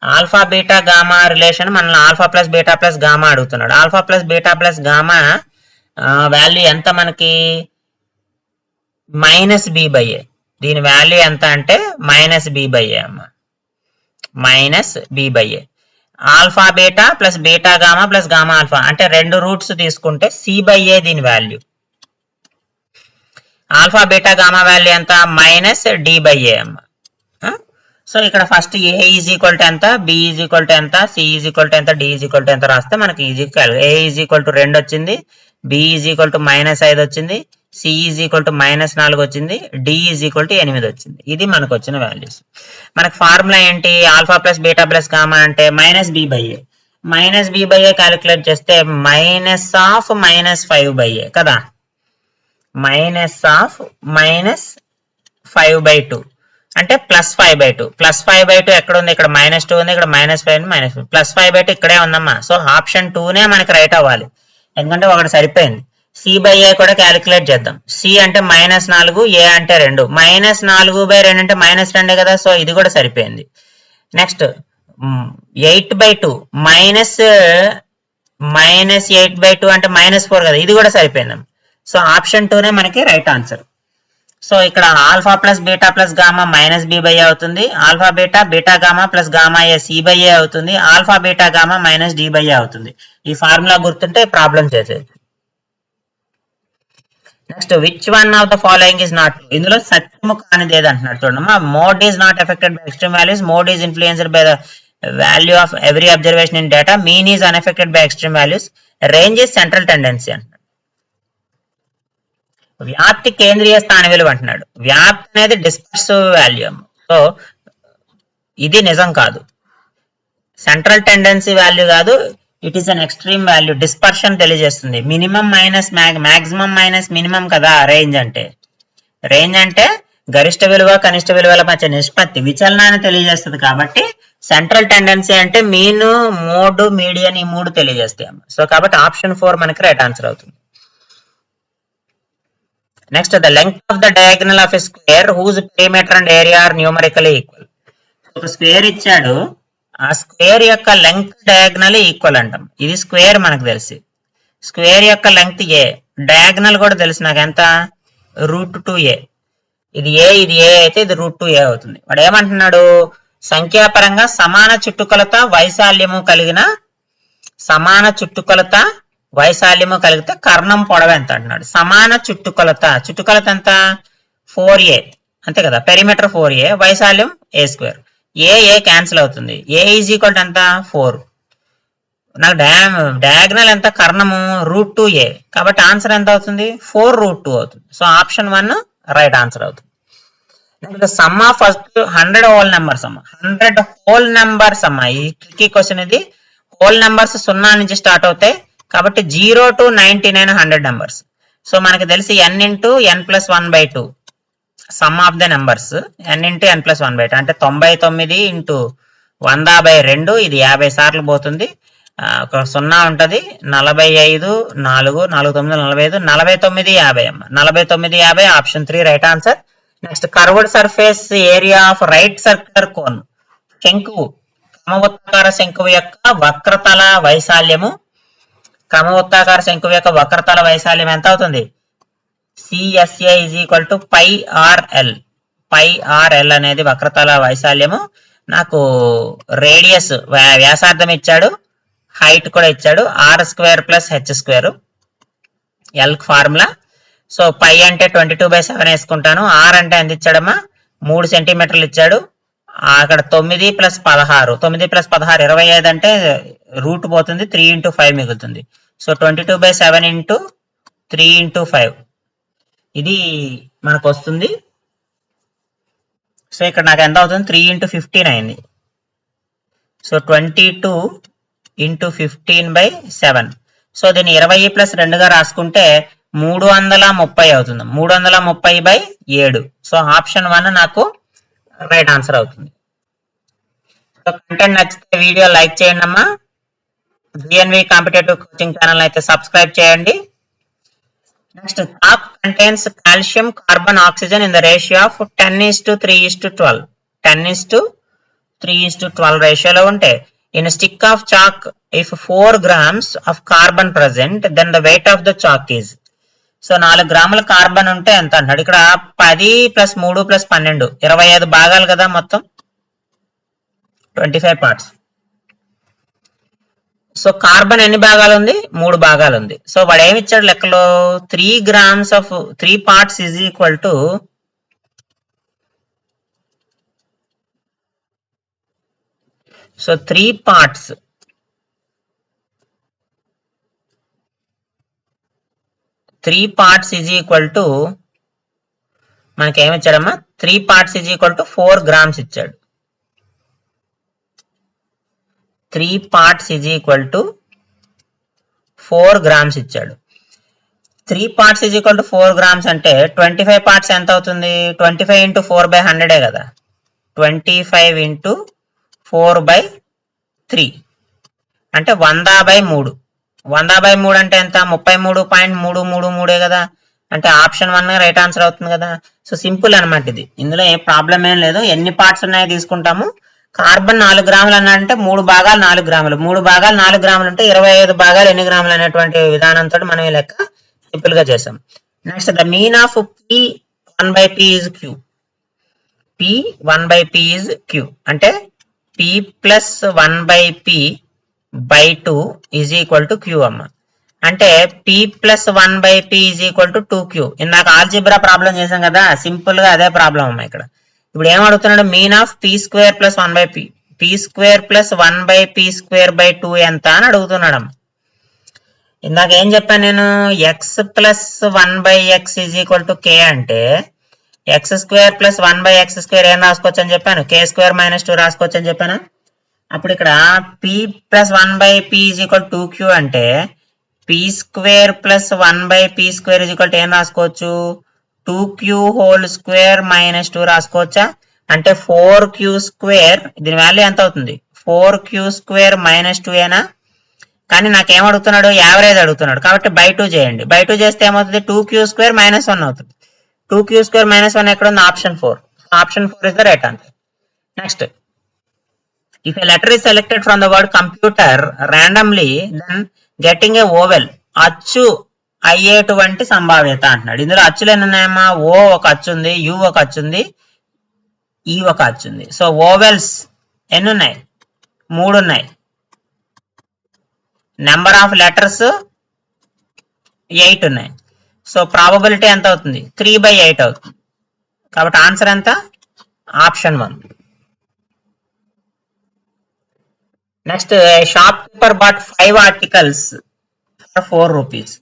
ఆల్ఫా బీటా గామా రిలేషన్ మనల్ని ఆల్ఫా + బీటా + గామా అడుగుతున్నాడు. ఆల్ఫా + బీటా + గామా వాల్యూ ఎంత మనకి, -b/a. దీని వాల్యూ ఎంత అంటే -b/a అమ్మ, -b/a. Alpha beta + beta gamma + gamma alpha అంటే 2 రూట్స్ తీసుకుంటే c/a దీని value. Alpha beta gamma value ఎంత, -d/a అమ్మ. సో ఇక్కడ ఫస్ట్ a = ఎంత, b = ఎంత, c = ఎంత, d = ఎంత రాస్తే మనకి ఈజీగా a = 2 వచ్చింది, b -5 వచ్చింది, c -4 వచ్చింది, d 8 వచ్చింది. ఇది మనకు వచ్చిన వాల్యూస్. మనకు ఫార్ములా ఏంటి, ఆల్ఫా + బీటా + గామా అంటే -b/a. -b/a క్యాలిక్యులేట్ చేస్తే -5/a కదా, -5/2 అంటే +5/2. +5/2 ఎక్కడ ఉంది, ఇక్కడ -2 ఉంది, ఇక్కడ -5 ఉంది, +5/2 ఇక్కడే ఉందమ్మా. సో ఆప్షన్ 2నే మనకి రైట్ అవ్వాలి, ఎందుకంటే ఒకటి సరిపోయింది. c/a కూడా క్యాలిక్యులేట్ చేద్దాం. c అంటే -4, a అంటే 2. -4/2 అంటే -2 కదా, సో ఇది కూడా సరిపోయింది. నెక్స్ట్ 8/2 -8/2 అంటే -4 కదా, ఇది కూడా సరిపోయింది. సో ఆప్షన్ 2నే మనకి రైట్ ఆన్సర్. సో ఇక్కడ ఆల్ఫా + బీటా + గామా -b/a అవుతుంది. Alpha beta beta gamma + gamma a c/a అవుతుంది. ఆల్ఫా బీటా గామా -d/a అవుతుంది. ఈ ఫార్ములా గుర్తుంటే ప్రాబ్లం చేసేది. Next which one of the following is not, ఇందులో సత్యము కానిది ఏది అంటున్నాడు చూడమ్మా. Mode is not affected by extreme values, mode is influenced by the value of every observation in data, mean is unaffected by extreme values, range is central tendency అంటున్నాడు. వ్యాప్తి కేంద్రీయ స్థాన విలువ అంటున్నాడు. వ్యాప్తి అనేది డిస్పర్సివ్ వాల్యూ, సో ఇది నిజం కాదు. సెంట్రల్ టెండెన్సీ వాల్యూ కాదు, it is an extreme value. Dispersion తెలియజేస్తుంది. Minimum minus maximum minus minimum కదా రేంజ్ అంటే. రేంజ్ అంటే గరిష్ట విలువ కనిష్ట విలువల మధ్య నిష్పత్తి, విచలనాన్ని తెలియజేస్తుంది. కాబట్టి సెంట్రల్ టెండెన్సీ అంటే మీన్, మోడ్, మీడియన్, ఈ మూడు తెలియజేస్తాయి. సో కాబట్టి ఆప్షన్ 4 మనకి రైట్ ఆన్సర్ అవుతుంది. Next the length of the diagonal of a square whose perimeter and area are numerically equal. ఒక స్క్వేర్ ఇచ్చాడు, ఆ స్క్వేర్ యొక్క లెంగ్త్ డయాగనల్ ఈక్వల్ అంటాం. ఇది స్క్వేర్ మనకు తెలిసి, స్క్వేర్ యొక్క లెంగ్త్ ఏ, డయాగనల్ కూడా తెలుసు నాకు ఎంత, √2a. ఇది ఏ, ఇది ఏ అయితే ఇది √2a అవుతుంది. వాడు ఏమంటున్నాడు, సంఖ్యాపరంగా సమాన చుట్టుకొలత వైశాల్యము కలిగిన, సమాన చుట్టుకొలత వైశాల్యము కలిగితే కర్ణం పొడవు ఎంత అంటున్నాడు. సమాన చుట్టుకొలత, చుట్టుకొలత ఎంత 4a అంతే కదా, పెరిమీటర్ 4a, వైశాల్యం a². ఏ క్యాన్సిల్ అవుతుంది. ఏ ఈజ్ ఈక్వల్ ఎంత 4. నాకు డయాగ్నల్ ఎంత, కర్ణము √2a, కాబట్టి ఆన్సర్ ఎంత అవుతుంది 4√2 అవుతుంది. సో ఆప్షన్ 1 రైట్ ఆన్సర్ అవుతుంది. Some of first 100 whole numbers అమ్మ, 100 హోల్ నెంబర్స్ అమ్మ. ఈ ట్రికీ క్వశ్చన్ ఇది. హోల్ నెంబర్స్ 0 నుంచి స్టార్ట్ అవుతాయి కాబట్టి 0 to 99 100 నెంబర్స్. సో మనకి తెలిసి n into n+1/2 some of the numbers, n into n+1/2 అంటే 99 into 100/2, ఇది 50 సార్లు పోతుంది. ఒక 0 ఉంటది, 45 4 4 9 45 49 50 అమ్మ. 49 50 option 3 right answer. Next curved surface area of right circular cone, శంకువు, క్రమవృత్తాకార శంకువు యొక్క వక్రతల వైశాల్యము, క్రమవృత్తాకార శంకువు యొక్క వక్రతల వైశాల్యం ఎంత అవుతుంది, CSA = πRL. πRL అనేది వక్రతల వైశాల్యము. నాకు రేడియస్ వ్యాసార్థం ఇచ్చాడు, హైట్ కూడా ఇచ్చాడు, r² + h², L formula. So పై అంటే 22/7 వేసుకుంటాను. r అంటే ఎంత ఇచ్చాడమ్మా 3 సెంటీమీటర్లు ఇచ్చాడు. అక్కడ 9 + 16, 9 + 16 25 అంటే రూట్ పోతుంది, 3 into 5 మిగులుతుంది. సో 22/7 into 3 into 5 ఇది మనకు వస్తుంది. సో ఇక్కడ నాకు ఎంత అవుతుంది 3 into 15 అయింది. So 22 into 15/7. సో దీన్ని 20 + 2గా రాసుకుంటే 330 అవుతుంది. 330/7. సో ఆప్షన్ 1 నాకు రైట్ ఆన్సర్ అవుతుంది. సో కంటెంట్ నచ్చితే వీడియో లైక్ చేయండి అమ్మా. GNV కాంపిటేటివ్ కోచింగ్ ఛానల్ అయితే సబ్స్క్రైబ్ చేయండి. Next chalk contains calcium, carbon, oxygen in the ratio of 10:3:12. 10:3:12 రేషియోలో ఉంటే in stick of chalk if 4 grams of carbon present then the weight of the chalk is. So 4 గ్రాముల carbon ఉంటే ఎంత అంటాడు. ఇక్కడ 10 + 3 + 12 25 భాగాలు కదా, మొత్తం 25 పార్ట్స్. సో కార్బన్ ఎన్ని భాగాలు ఉంది, 3 భాగాలు ఉంది. సో వాడు ఏమి ఇచ్చాడు లెక్కలో 3 grams of 3 parts is equal to so 3 parts is equal to మనకి ఏమి ఇచ్చాడమ్మా 3 parts is equal to 4 grams ఇచ్చాడు. 3 parts is equal to 4 grams ఇచ్చాడు. 3 parts is equal to 4 grams అంటే 25 parts ఎంత అవుతుంది, 25 into 4/100 కదా, 25 into 4/3 అంటే 100/3. 100/3 అంటే ఎంత 33.333 కదా, అంటే ఆప్షన్ 1 రైట్ ఆన్సర్ అవుతుంది కదా. సో సింపుల్ అనమాట ఇది, ఇందులో ఏ ప్రాబ్లం ఏం లేదు. ఎన్ని పార్ట్స్ ఉన్నాయో తీసుకుంటాము. కార్బన్ 4 గ్రాములు అన్నాడంటే 3 భాగాలు 4 గ్రాములు, 3 భాగాలు 4 గ్రాములు అంటే 25 భాగాలు ఎన్ని గ్రాములు అనేటువంటి విధానంతో మనం ఈ లెక్క సింపుల్ గా చేసాం. Next the mean of P1/P is Q. P1/P is Q అంటే P + 1/P/2 is equal to Q అమ్మ. అంటే p plus 1/p is equal to 2q. ఇందాక ఆల్జిబ్రా ప్రాబ్లం చేసాం కదా, సింపుల్ గా అదే ప్రాబ్లం అమ్మా ఇక్కడ. ఇప్పుడు ఏం అడుగుతున్నాడు, mean of p square plus 1/p, p square plus 1/p square by 2 ఎంత అని అడుగుతున్నాడు అమ్మ. ఇందాక ఏం చెప్పాను నేను, X plus 1/x is equal to k అంటే X square plus 1/x square ఏం రాసుకోవచ్చు అని చెప్పాను, k స్క్వేర్ మైనస్ 2 రాసుకోవచ్చు అని చెప్పాను. అప్పుడు ఇక్కడ p plus 1/p is equal 2q అంటే p square plus 1/p square is equal ఏం రాసుకోవచ్చు, 2q హోల్ స్క్వేర్ మైనస్ 2 రాసుకోవచ్చా. అంటే 4q స్క్వేర్, దీని వాల్యూ ఎంత అవుతుంది, 4q స్క్వేర్ మైనస్ 2 ఏనా. కానీ నాకేం అడుగుతున్నాడు, యావరేజ్ అడుగుతున్నాడు కాబట్టి బై 2 చేయండి. బై 2 చేస్తే ఏమవుతుంది, 2q స్క్వేర్ మైనస్ 1 అవుతుంది. 2q స్క్వేర్ మైనస్ 1 ఎక్కడ ఉంది, option 4. Option 4 is the right answer. Next, if a letter is selected from the word computer randomly, then getting a vowel, అచ్చు అయ్యేటువంటి సంభావ్యత అంటున్నాడు. ఇందులో అచ్చులు ఎన్ని ఉన్నాయమ్మా, ఓ ఒక అచ్చు ఉంది, యు ఒక అచ్చు ఉంది, ఈ ఒక అచ్చు ఉంది. సో ఓవెల్స్ ఎన్ని ఉన్నాయి, 3 ఉన్నాయి. నెంబర్ ఆఫ్ లెటర్స్ 8 ఉన్నాయి. సో ప్రాబబిలిటీ ఎంత అవుతుంది, 3/8 అవుతుంది. కాబట్టి ఆన్సర్ ఎంత, option 1. Next, shopkeeper bought 5 articles for 4 rupees.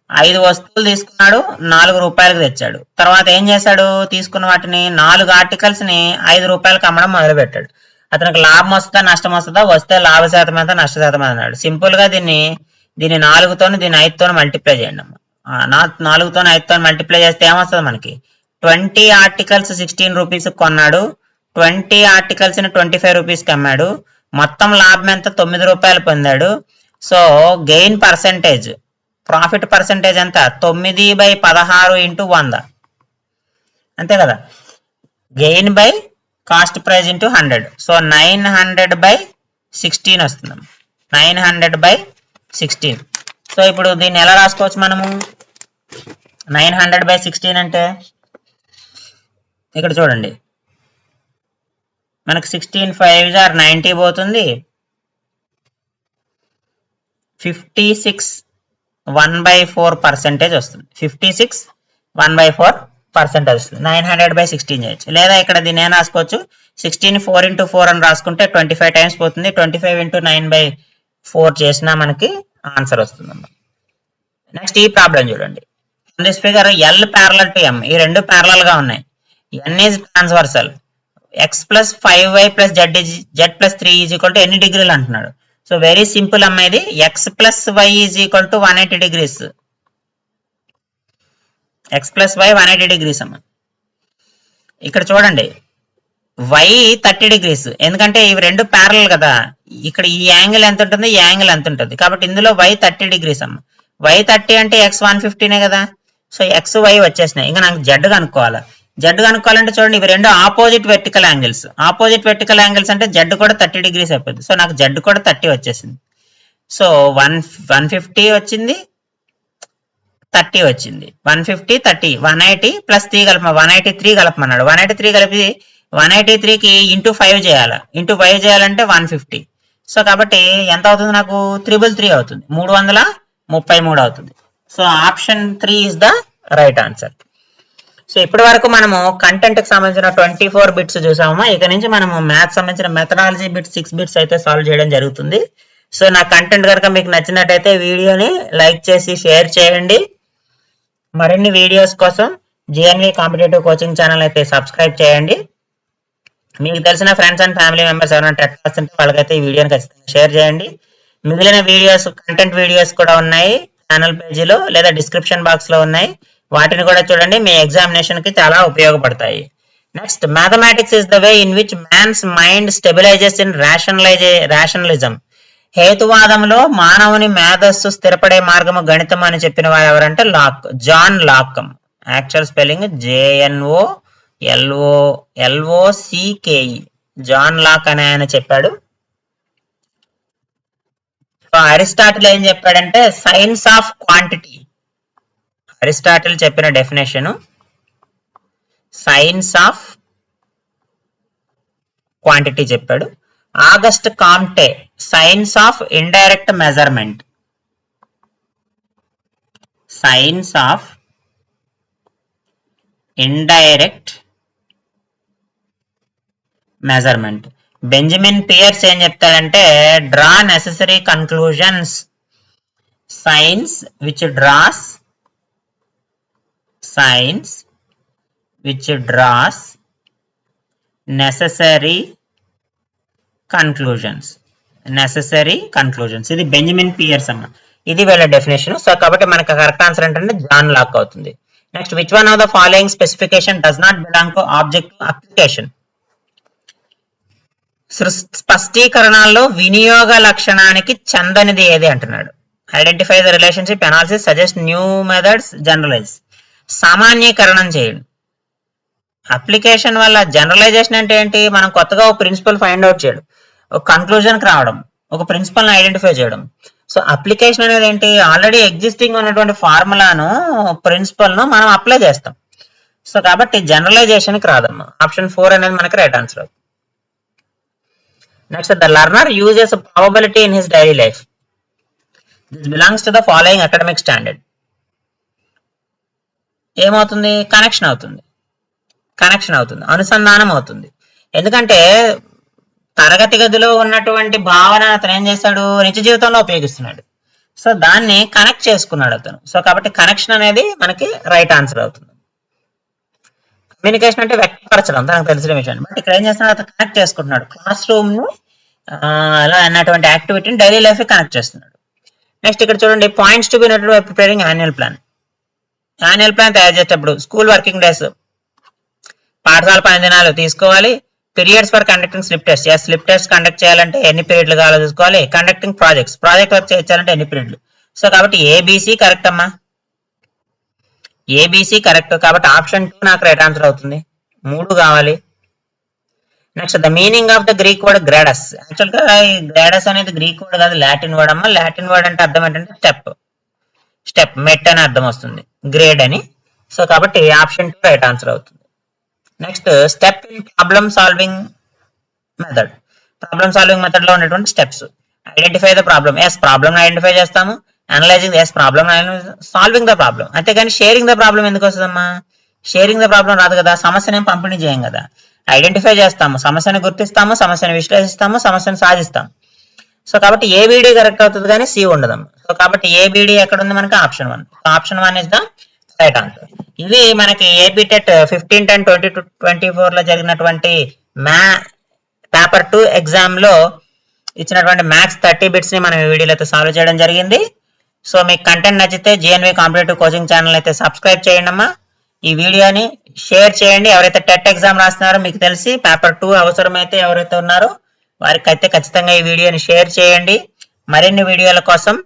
5 వస్తువులు తీసుకున్నాడు, 4 రూపాయలకు తెచ్చాడు. తర్వాత ఏం చేశాడు, తీసుకున్న వాటిని 4 ఆర్టికల్స్ ని 5 రూపాయలకు అమ్మడం మొదలు పెట్టాడు. అతనికి లాభం వస్తుందా నష్టం వస్తుందా, వస్తే లాభ శాతం ఎంత నష్ట శాతం అన్నాడు. సింపుల్ గా దీన్ని 4తోని దీన్ని 5తోని మల్టిప్లై చేయండి అమ్మా. 4తోని 5తోని మల్టిప్లై చేస్తే ఏమొస్తుంది మనకి, 20 ఆర్టికల్స్ 16 రూపీస్ కొన్నాడు, 20 ఆర్టికల్స్ ని 25 రూపీస్కి అమ్మాడు. మొత్తం లాభం ఎంత, 9 రూపాయలు పొందాడు. So gain percentage, profit percentage ఎంత, 9/16 ఇంటూ 100, అంతే కదా. Gain by cost price into 100. So 900/16 వస్తుంది, 900/16. సో ఇప్పుడు దీన్ని ఎలా రాసుకోవచ్చు మనము, 900/16 అంటే ఇక్కడ చూడండి, మనకు 16 5 ఆర్ 90 పోతుంది, 56 1/4% వస్తుంది, 56 1/4% వస్తుంది. 900/16 చేయొచ్చు. లేదా ఇక్కడ దీన్ని ఏం రాసుకోవచ్చు, 16 4 into 4 అని రాసుకుంటే 25 టైమ్స్ పోతుంది, 25 into 9/4 చేసినా మనకి ఆన్సర్ వస్తుంది. నెక్స్ట్ ఈ ప్రాబ్లం చూడండి, this figure L parallel to M, ఈ రెండు ప్యారలల్ గా ఉన్నాయి. N is transversal, x plus 5y plus z plus 3 is equal to ఎన్ని డిగ్రీలు అంటున్నాడు. సో వెరీ సింపుల్ అమ్మా, ఇది x plus y is equal to 180 degrees. X plus y 180 degrees అమ్మా. ఇక్కడ చూడండి వై 30 degrees, ఎందుకంటే ఇవి రెండు ప్యారలల్ కదా. ఇక్కడ ఈ యాంగిల్ ఎంత ఉంటుంది, ఈ యాంగిల్ ఎంత ఉంటుంది, కాబట్టి ఇందులో వై 30 degrees అమ్మా. వై 30 అంటే ఎక్స్ 150నే కదా. సో ఎక్స్ వై వచ్చేసినాయి. ఇంకా నాకు జెడ్ కనుక్కోవాలి. జెడ్ కనుక్కోవాలంటే చూడండి, ఇవి రెండు opposite vertical angles. Opposite vertical angles అంటే జెడ్ కూడా 30 degrees అయిపోతుంది. సో నాకు జెడ్ కూడా 30 వచ్చేసింది. సో 150 వచ్చింది, 30 వచ్చింది. 150 30 180 ప్లస్ 3 కలప 183 కలపమన్నాడు. 183 కలిపి 183కి ఇంటూ 5 చేయాలి. ఇంటూ 5 చేయాలంటే 150. సో కాబట్టి ఎంత అవుతుంది నాకు, 333 అవుతుంది, 333 అవుతుంది. So option 3 is the right answer. So ఇప్పటి వరకు మనము కంటెంట్ కి సంబంధించిన 24 బిట్స్ చూసామా. ఇక నుంచి మనము మ్యాథ్స్ సంబంధించిన మెథడాలజీ బిట్స్ 6 బిట్స్ అయితే సాల్వ్ చేయడం జరుగుతుంది. సో నా కంటెంట్ కనుక మీకు నచ్చినట్టయితే వీడియోని లైక్ చేసి షేర్ చేయండి. మరిన్ని వీడియోస్ కోసం జిఎన్వి కాంపిటేటివ్ కోచింగ్ ఛానల్ అయితే సబ్స్క్రైబ్ చేయండి. మీకు తెలిసిన ఫ్రెండ్స్ అండ్ ఫ్యామిలీ మెంబర్స్ ఎవరైనా టెక్ వస్తుంటే వాళ్ళకైతే ఈ వీడియోని ఖచ్చితంగా షేర్ చేయండి. మిగిలిన వీడియోస్, కంటెంట్ వీడియోస్ కూడా ఉన్నాయి ఛానల్ పేజీలో లేదా డిస్క్రిప్షన్ బాక్స్ లో ఉన్నాయి. వాటిని కూడా చూడండి, మీ ఎగ్జామినేషన్ కి చాలా ఉపయోగపడతాయి. Next, mathematics is the way in which man's mind stabilises in rationalism. హేతువాదంలో మానవుని మేధస్సు స్థిరపడే మార్గము గణితం అని చెప్పిన వారు ఎవరంటే John Locke. Actual spelling JNOLOCKE, John Locke అని ఆయన చెప్పాడు. అరిస్టాటిల్ ఏం చెప్పాడంటే సైన్స్ ఆఫ్ క్వాంటిటీ. అరిస్టాటిల్ చెప్పిన డెఫినేషన్ సైన్స్ ఆఫ్ క్వాంటిటీ చెప్పాడు. August Comte science of indirect measurement. Science of indirect measurement. Benjamin Peirce ఏం చెప్తాడంటే draw necessary conclusions science which draws necessary conclusions. ఇది బెంజమిన్ పియర్స్ అన్న, ఇది వీళ్ళ డెఫినేషన్. సో కాబట్టి మనకు కరెక్ట్ ఆన్సర్ ఏంటంటే జాన్ లాక్ అవుతుంది. Next, which one of the following specification does not belong to object application. స్పష్టీకరణాల్లో వినియోగ లక్షణానికి చెందనిది ఏది అంటున్నాడు. Identify the relationship, analysis, suggest new methods, generalise. సామాన్యీకరణం చేయండి. అప్లికేషన్ వల్ల జనరలైజేషన్ అంటే ఏంటి, మనం కొత్తగా ఒక ప్రిన్సిపల్ ఫైండ్ అవుట్ చేయడం, ఒక కన్క్లూజన్కి రావడం, ఒక ప్రిన్సిపల్ని ఐడెంటిఫై చేయడం. సో అప్లికేషన్ అనేది ఏంటి, ఆల్రెడీ ఎగ్జిస్టింగ్ ఉన్నటువంటి ఫార్ములాను, ప్రిన్సిపల్ను మనం అప్లై చేస్తాం. సో కాబట్టి జనరలైజేషన్కి రాదమ్మా. ఆప్షన్ 4 అనేది మనకి right answer. Next, the learner uses probability in his daily life. This belongs to the following academic standard. ఏమవుతుంది, కనెక్షన్ అవుతుంది, అనుసంధానం అవుతుంది. ఎందుకంటే తరగతి గదిలో ఉన్నటువంటి భావన అతను ఏం చేస్తాడు, నిత్య జీవితంలో ఉపయోగిస్తున్నాడు. సో దాన్ని కనెక్ట్ చేసుకున్నాడు అతను. సో కాబట్టి కనెక్షన్ అనేది మనకి రైట్ ఆన్సర్ అవుతుంది. కమ్యూనికేషన్ అంటే వ్యక్తపరచడం, తనకు తెలిసిన విషయాన్ని. బట్ ఇక్కడ ఏం చేస్తున్నాడు, అతను కనెక్ట్ చేసుకుంటున్నాడు. క్లాస్ రూమ్ ను అలా అన్నటువంటి యాక్టివిటీని డైలీ లైఫ్ కనెక్ట్ చేస్తున్నాడు. నెక్స్ట్ ఇక్కడ చూడండి, points to be noted by preparing annual plan. Annual plan తయారు చేసేటప్పుడు స్కూల్ వర్కింగ్ డేస్, పాఠశాల 10 దినాలు తీసుకోవాలి. Periods for conducting slip test. Slip test conduct చేయాలంటే ఎన్ని పీరియడ్లు కావాలో చూసుకోవాలి. కండక్టింగ్ ప్రాజెక్ట్ వర్క్ చేయించాలంటే ఎన్ని పీరియడ్లు. సో కాబట్టి ఏబిసి కరెక్ట్ అమ్మా, ఏబిసి కరెక్ట్. కాబట్టి ఆప్షన్ 2 నాకు రైట్ ఆన్సర్ అవుతుంది. 3 కావాలి. Next, the meaning of the Greek word gradus. యాక్చువల్గా ఈ గ్రాడస్ అనేది గ్రీక్ వర్డ్ కాదు, లాటిన్ వర్డ్ అమ్మా. లాటిన్ వర్డ్ అంటే అర్థం ఏంటంటే స్టెప్, మెట్ అని అర్థం వస్తుంది, గ్రేడ్ అని. సో కాబట్టి ఆప్షన్ 2 రైట్ ఆన్సర్ అవుతుంది. Next, step in problem solving method. లో ఉన్నటువంటి steps. Identify the problem. Problem identify చేస్తాము. Analysing. Problem. Solving the problem. అంతేగాని షేరింగ్ ద ప్రాబ్లమ్ ఎందుకు వస్తుందమ్మా, షేరింగ్ ద ప్రాబ్లమ్ రాదు కదా, సమస్యను పంపిణీ చేయం కదా. ఐడెంటిఫై చేస్తాము, సమస్యను గుర్తిస్తాము, సమస్యను విశ్లేషిస్తాము, సమస్యను సాధిస్తాము. సో కాబట్టి ఏబిడి కరెక్ట్ అవుతుంది కానీ సి ఉండదమ్మా. సో కాబట్టి ఏబిడి ఎక్కడ ఉంది మనకి, option 1. Option 1 is the right answer. ఇవి మనకి ఏపీ టెట్ 15/10/2024 లో జరిగినటువంటి పేపర్ 2 ఎగ్జామ్ లో ఇచ్చినటువంటి మ్యాథ్స్ 30 బిట్స్ ని మనం ఈ వీడియోలో అయితే సాల్వ్ చేయడం జరిగింది. సో మీకు కంటెంట్ నచ్చితే జిఎన్వి కాంపిటేటివ్ కోచింగ్ ఛానల్ అయితే సబ్స్క్రైబ్ చేయండి అమ్మా. ఈ వీడియోని షేర్ చేయండి. ఎవరైతే టెట్ ఎగ్జామ్ రాస్తున్నారో, మీకు తెలిసి పేపర్ 2 అవసరమైతే ఎవరైతే ఉన్నారో వారికైతే ఖచ్చితంగా ఈ వీడియోని షేర్ చేయండి. మరిన్ని వీడియోల కోసం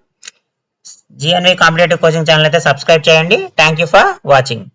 జిఎన్వి కాంపిటేటివ్ కోచింగ్ ఛానల్ అయితే సబ్స్క్రైబ్ చేయండి. Thank you for watching.